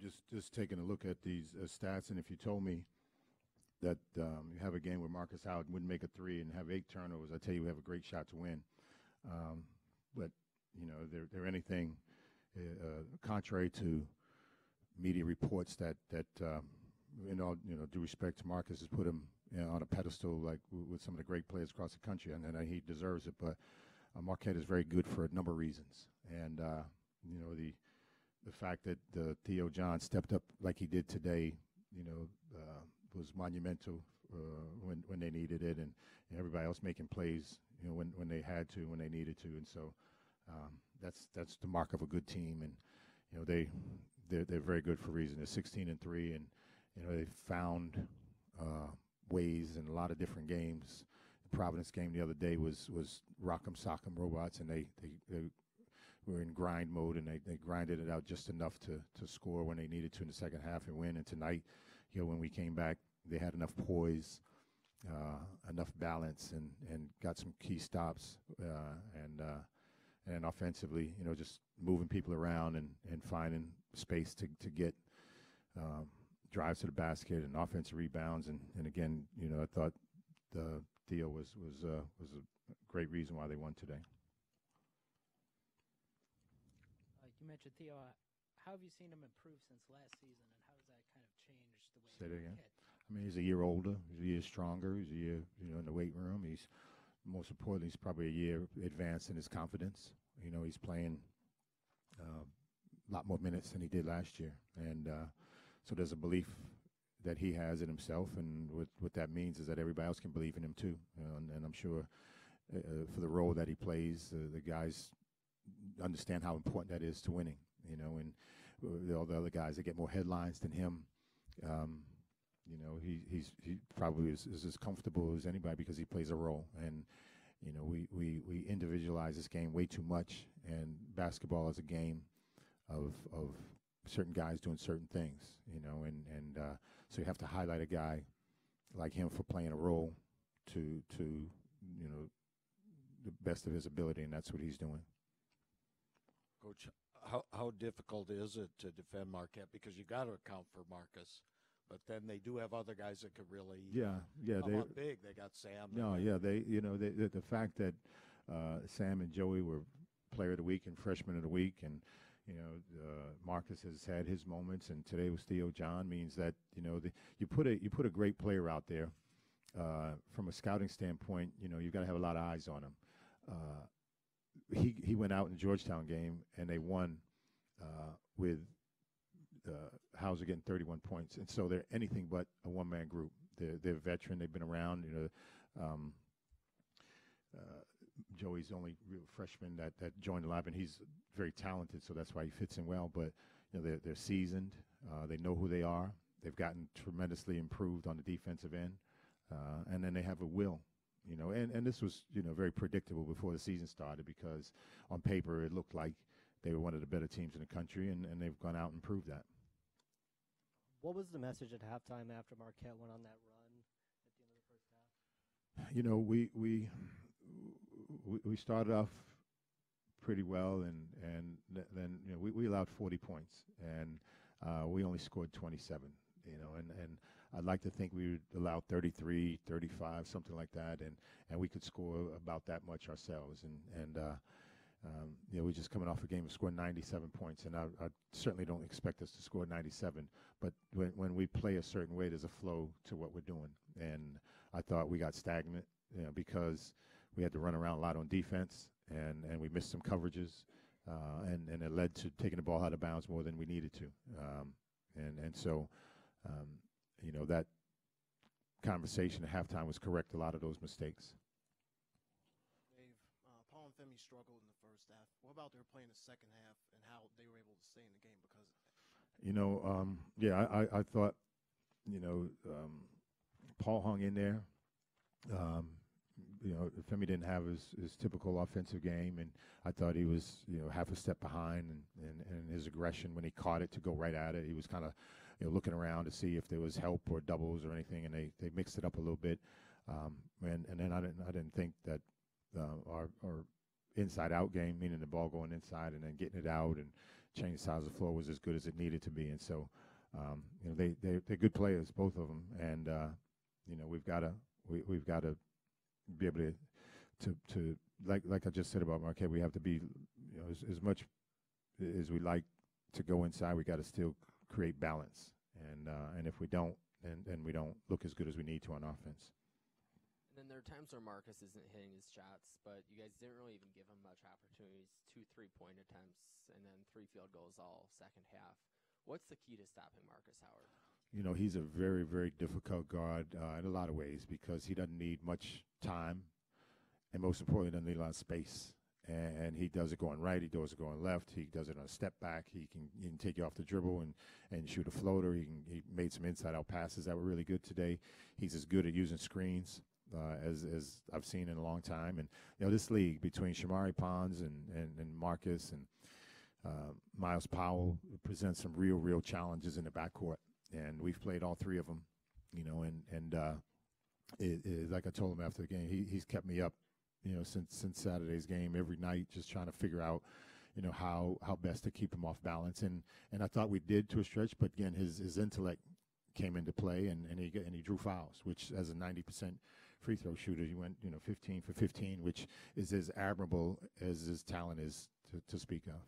just taking a look at these stats, and if you told me that you have a game where Marcus Howard wouldn't make a three and have 8 turnovers, I tell you we have a great shot to win. But you know, they're anything contrary to media reports that in all due respect to Marcus, has put him on a pedestal like with some of the great players across the country, and he deserves it. But Marquette is very good for a number of reasons, and the fact that Theo John stepped up like he did today, was monumental when they needed it, and everybody else making plays, when they had to, when they needed to, and so that's the mark of a good team, and they're very good for a reason. They're 16-3, and they found ways in a lot of different games. The Providence game the other day was rock'em sock'em robots, and they were in grind mode, and they grinded it out just enough to score when they needed to in the second half and win. And tonight, when we came back, they had enough poise, enough balance, and got some key stops, and offensively, just moving people around and finding space to get drives to the basket and offensive rebounds. And again, I thought Theo was a great reason why they won today. You mentioned Theo. How have you seen him improve since last season, and how does that kind of change the way Say that you again? hit? I mean, he's a year older. He's a year stronger. He's a year, in the weight room. He's, most importantly, he's probably a year advanced in his confidence. He's playing a lot more minutes than he did last year. And so there's a belief that he has in himself, and what that means is that everybody else can believe in him too. And I'm sure for the role that he plays, the guys understand how important that is to winning, and all the other guys that get more headlines than him, he probably is as comfortable as anybody because he plays a role. And we individualize this game way too much, and basketball is a game of certain guys doing certain things, and so you have to highlight a guy like him for playing a role to the best of his ability, and that's what he's doing. Coach, how difficult is it to defend Marquette? Because you got to account for Marcus, but then they do have other guys that could really come up big. They got Sam. The fact that Sam and Joey were Player of the Week and Freshman of the Week, and Marcus has had his moments, and today was Theo John, means that you put a great player out there. From a scouting standpoint, you've got to have a lot of eyes on him. He went out in the Georgetown game, and they won with Hauser getting 31 points. And so they're anything but a one-man group. They're veteran. They've been around. Joey's the only real freshman that joined the lab, and he's very talented, so that's why he fits in well. But they're seasoned. They know who they are. They've gotten tremendously improved on the defensive end, and then they have a will. And this was, very predictable before the season started, because on paper it looked like they were one of the better teams in the country, and they've gone out and proved that. What was the message at halftime after Marquette went on that run at the end of the first half? We started off pretty well, and then we allowed 40 points, and we only scored 27. And I'd like to think we would allow 33, 35, something like that, and we could score about that much ourselves. And we're just coming off a game of scoring 97 points, and I certainly don't expect us to score 97. But when we play a certain way, there's a flow to what we're doing. And I thought we got stagnant, because we had to run around a lot on defense, and we missed some coverages, and it led to taking the ball out of bounds more than we needed to. So that conversation at halftime was correct a lot of those mistakes. Dave, Paul and Femi struggled in the first half. What about their play in the second half and how they were able to stay in the game because of that? I thought, Paul hung in there. Femi didn't have his typical offensive game, and I thought he was, half a step behind, and his aggression when he caught it to go right at it, he was kind of, looking around to see if there was help or doubles or anything, and they mixed it up a little bit. And then I didn't think that our inside-out game, meaning the ball going inside and then getting it out and changing the size of the floor was as good as it needed to be. And so, they're good players, both of them. And we've got to be able to like I just said about Marquette, we have to be as much as we like to go inside, we got to still create balance. And if we don't, then we don't look as good as we need to on offense. And then there are times where Marcus isn't hitting his shots, but you guys didn't really even give him much opportunities. 2 3-point attempts and then 3 field goals all second half. What's the key to stopping Marcus Howard? He's a very, very difficult guard in a lot of ways because he doesn't need much time, and most importantly, doesn't need a lot of space. And he does it going right, he does it going left, he does it on a step back, he can take you off the dribble and shoot a floater. He made some inside-out passes that were really good today. He's as good at using screens as I've seen in a long time. And, this league between Shamari Pons and Marcus and Miles Powell presents some real challenges in the backcourt. And we've played all three of them, like I told him after the game, he's kept me up, since Saturday's game every night, just trying to figure out, how best to keep him off balance. And I thought we did to a stretch, but again, his intellect came into play, and he drew fouls, which as a 90% free throw shooter, he went 15 for 15, which is as admirable as his talent is to speak of.